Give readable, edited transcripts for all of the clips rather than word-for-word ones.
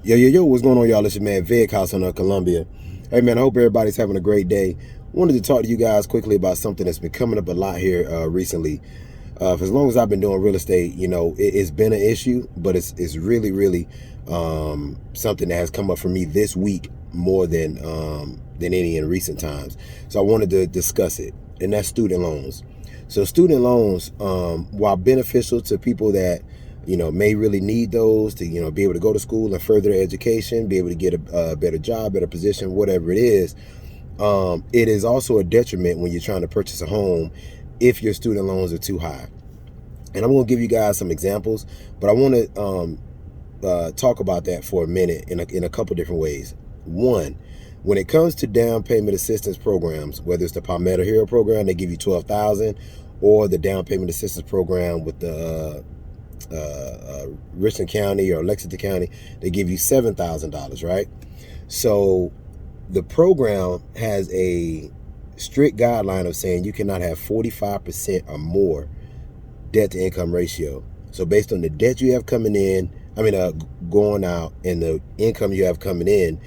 Yo, what's going on, y'all? It's your man Vic House in Columbia. Hey, man, I hope everybody's having a great day. Wanted to talk to you guys quickly about something that's been coming up a lot here recently. For as long as I've been doing real estate, it's been an issue, but it's really something that has come up for me this week more than any in recent times. So I wanted to discuss it, and that's student loans. So student loans, while beneficial to people that may really need those to, be able to go to school and further their education, be able to get a better job, better position, whatever it is also a detriment when you're trying to purchase a home if your student loans are too high. And I'm going to give you guys some examples, but I want to talk about that for a minute in a couple different ways. One, when it comes to down payment assistance programs, whether it's the Palmetto Hero program, they give you $12,000, or the down payment assistance program with the Richland County or Lexington County, they give you $7,000, right? So the program has a strict guideline of saying you cannot have 45% or more debt to income ratio. So based on the debt you have going out and the income you have coming in,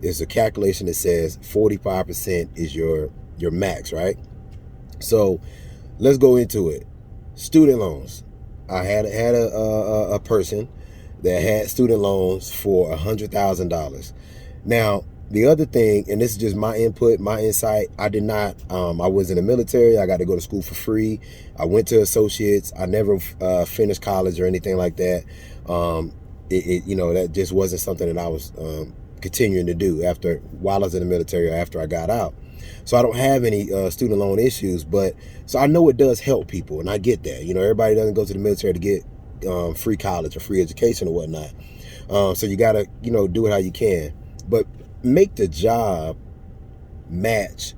there's a calculation that says 45% is your max, right? So let's go into it. Student loans. I had a person that had student loans for $100,000. Now, the other thing, and this is just my input, my insight, I did not, I was in the military. I got to go to school for free. I went to associates. I never finished college or anything like that. That just wasn't something that I was continuing to do while I was in the military or after I got out. So I don't have any student loan issues, so I know it does help people, and I get that. Everybody doesn't go to the military to get free college or free education or whatnot. So you got to, do it how you can. But make the job match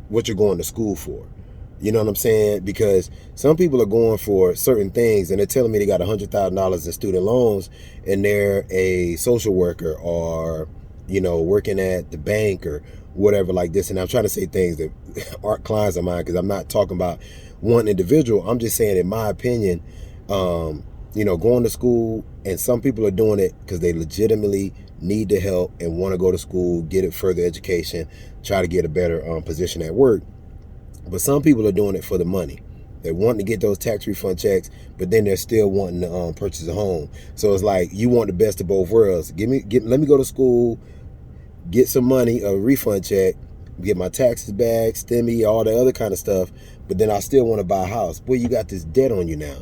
what you're going to school for. You know what I'm saying? Because some people are going for certain things and they're telling me they got $100,000 in student loans and they're a social worker or, working at the bank or whatever like this. And I'm trying to say things that aren't clients of mine because I'm not talking about one individual. I'm just saying, in my opinion, going to school, and some people are doing it because they legitimately need the help and want to go to school, get a further education, try to get a better position at work. But some people are doing it for the money. They're wanting to get those tax refund checks, but then they're still wanting to purchase a home. So it's like you want the best of both worlds. Let me go to school, get some money, a refund check, get my taxes back, STEMI, all the other kind of stuff, but then I still want to buy a house. Boy, you got this debt on you now.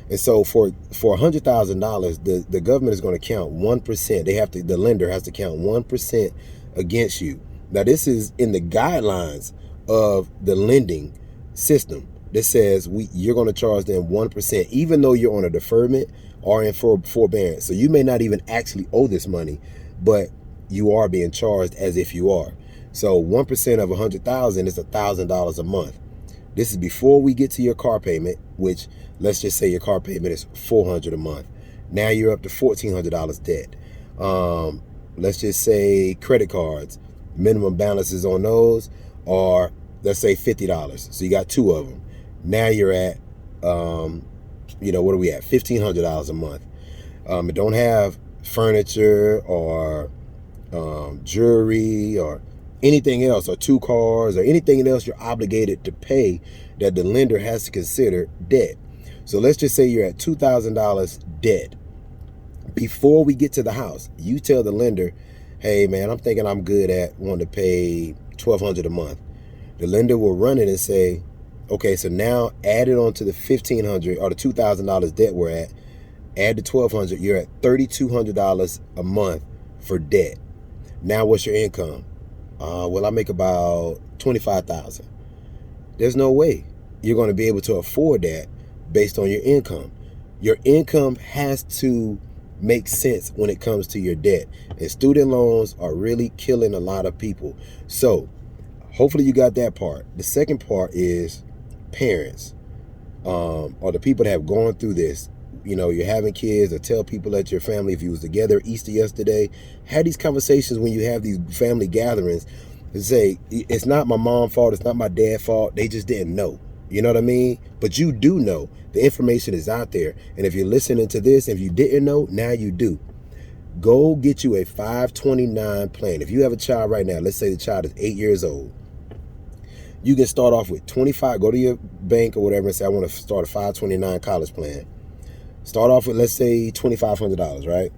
And so for $100,000, the government is going to count 1%. The lender has to count 1% against you. Now, this is in the guidelines of the lending system that says you're going to charge them 1%, even though you're on a deferment or in forbearance. So you may not even actually owe this money, but you are being charged as if you are. So 1% of $100,000 is $1,000 a month. This is before we get to your car payment, which let's just say your car payment is $400 a month. Now you're up to $1,400 debt. Let's just say credit cards, minimum balances on those are, let's say $50. So you got two of them. Now you're at, what are we at? $1,500 a month. It don't have furniture or jewelry or anything else, or two cars or anything else you're obligated to pay that the lender has to consider debt. So let's just say you're at $2,000 debt. Before we get to the house, you tell the lender, hey man, I'm thinking I'm good at wanting to pay $1,200 a month. The lender will run it and say, okay, so now add it on to the $1,500 or the $2,000 debt we're at, add the $1,200, you're at $3,200 a month for debt. Now what's your income? Well, I make about $25,000. There's no way you're going to be able to afford that based on your income. Your income has to make sense when it comes to your debt. And student loans are really killing a lot of people. So hopefully you got that part. The second part is parents, or the people that have gone through this. You're having kids, or tell people at your family, if you was together Easter yesterday, had these conversations when you have these family gatherings and say, it's not my mom's fault, it's not my dad's fault, they just didn't know. You know what I mean? But you do know. The information is out there. And if you're listening to this, if you didn't know, now you do. Go get you a 529 plan. If you have a child right now, let's say the child is 8 years old, you can start off with 25. Go to your bank or whatever and say, I want to start a 529 college plan. Start off with, let's say, $2,500, right?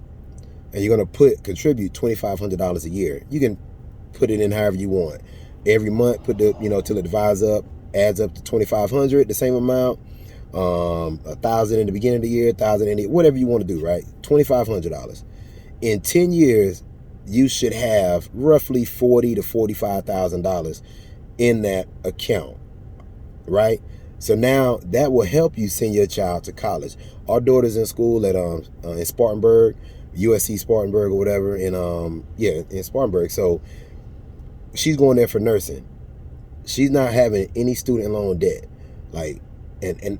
And you're going to contribute $2,500 a year. You can put it in however you want. Every month, put the, till it divides up, adds up to $2,500, the same amount. $1,000 in the beginning of the year, $1,000 in the, whatever you want to do, right? $2,500. In 10 years, you should have roughly $40,000 to $45,000 in that account, right? So now that will help you send your child to college. Our daughter's in school at in Spartanburg, USC Spartanburg or whatever, in Spartanburg. So she's going there for nursing. She's not having any student loan debt, like, and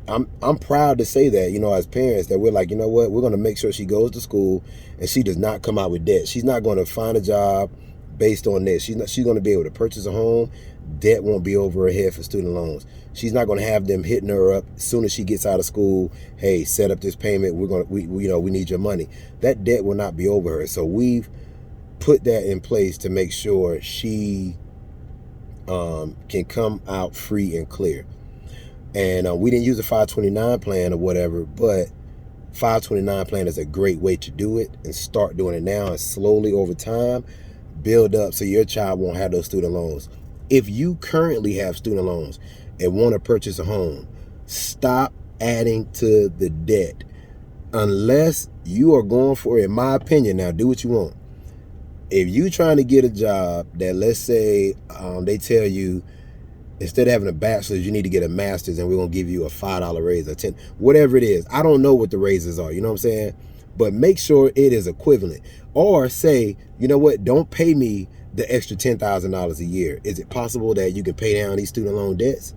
I'm proud to say that, as parents, that we're like, you know what, we're going to make sure she goes to school and she does not come out with debt. She's not going to find a job based on this. She's going to be able to purchase a home. Debt won't be over her head for student loans. She's not going to have them hitting her up as soon as she gets out of school. Hey, set up this payment. We need your money. That debt will not be over her. So we've put that in place to make sure she can come out free and clear. And we didn't use a 529 plan or whatever, but 529 plan is a great way to do it, and start doing it now, and slowly over time build up so your child won't have those student loans. If you currently have student loans and want to purchase a home, stop adding to the debt. Unless you are going for, in my opinion, now do what you want. If you trying to get a job that, let's say, they tell you, instead of having a bachelor's, you need to get a master's, and we're going to give you a $5 raise or 10, whatever it is. I don't know what the raises are, you know what I'm saying? But make sure it is equivalent. Or say, you know what, don't pay me the extra $10,000 a year. Is it possible that you can pay down these student loan debts?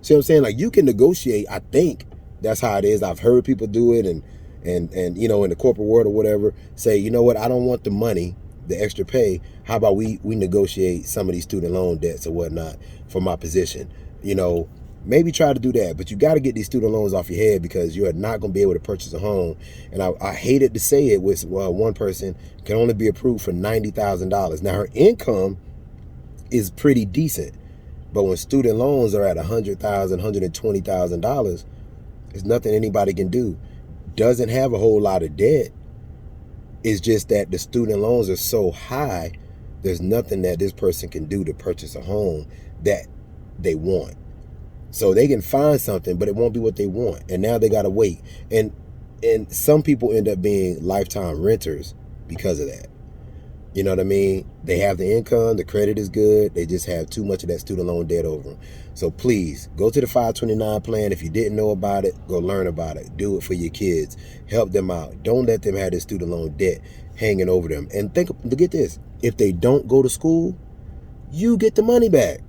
See what I'm saying? Like, you can negotiate. I think that's how it is. I've heard people do it, and in the corporate world or whatever, say, you know what, I don't want the money, the extra pay. How about we negotiate some of these student loan debts or whatnot for my position? Maybe try to do that, but you got to get these student loans off your head, because you are not going to be able to purchase a home. And I hated to say it, with one person can only be approved for $90,000. Now her income is pretty decent, but when student loans are at $100,000, $120,000, there's nothing anybody can do. Doesn't have a whole lot of debt. It's just that the student loans are so high, there's nothing that this person can do to purchase a home that they want. So they can find something, but it won't be what they want. And now they got to wait. And some people end up being lifetime renters because of that. You know what I mean? They have the income, the credit is good. They just have too much of that student loan debt over them. So please go to the 529 plan. If you didn't know about it, go learn about it. Do it for your kids. Help them out. Don't let them have this student loan debt hanging over them. And get this, if they don't go to school, you get the money back.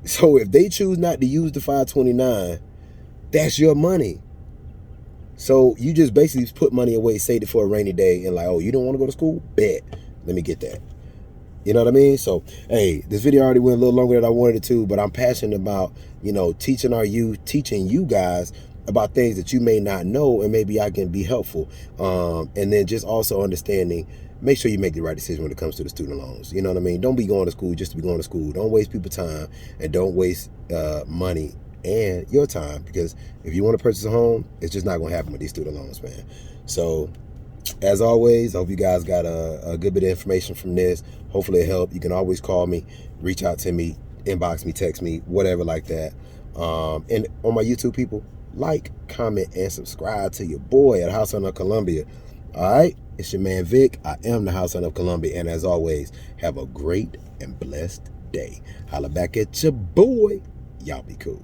So if they choose not to use the 529, that's your money. So you just basically put money away, saved it for a rainy day, and like, oh, you don't want to go to school? Bet. Let me get that. You know what I mean? So, hey, this video already went a little longer than I wanted it to, but I'm passionate about, teaching our youth, teaching you guys about things that you may not know, and maybe I can be helpful. And then just also understanding, make sure you make the right decision when it comes to the student loans. You know what I mean? Don't be going to school just to be going to school. Don't waste people's time, and don't waste money and your time, because if you want to purchase a home, it's just not going to happen with these student loans, man. So as always, I hope you guys got a good bit of information from this. Hopefully it helped. You can always call me, reach out to me, inbox me, text me, whatever like that. And on my YouTube, people, like, comment, and subscribe to your boy at House of Columbia. All right, it's your man Vic. I am the House of Columbia, and as always, have a great and blessed day. Holla back at your boy. Y'all be cool.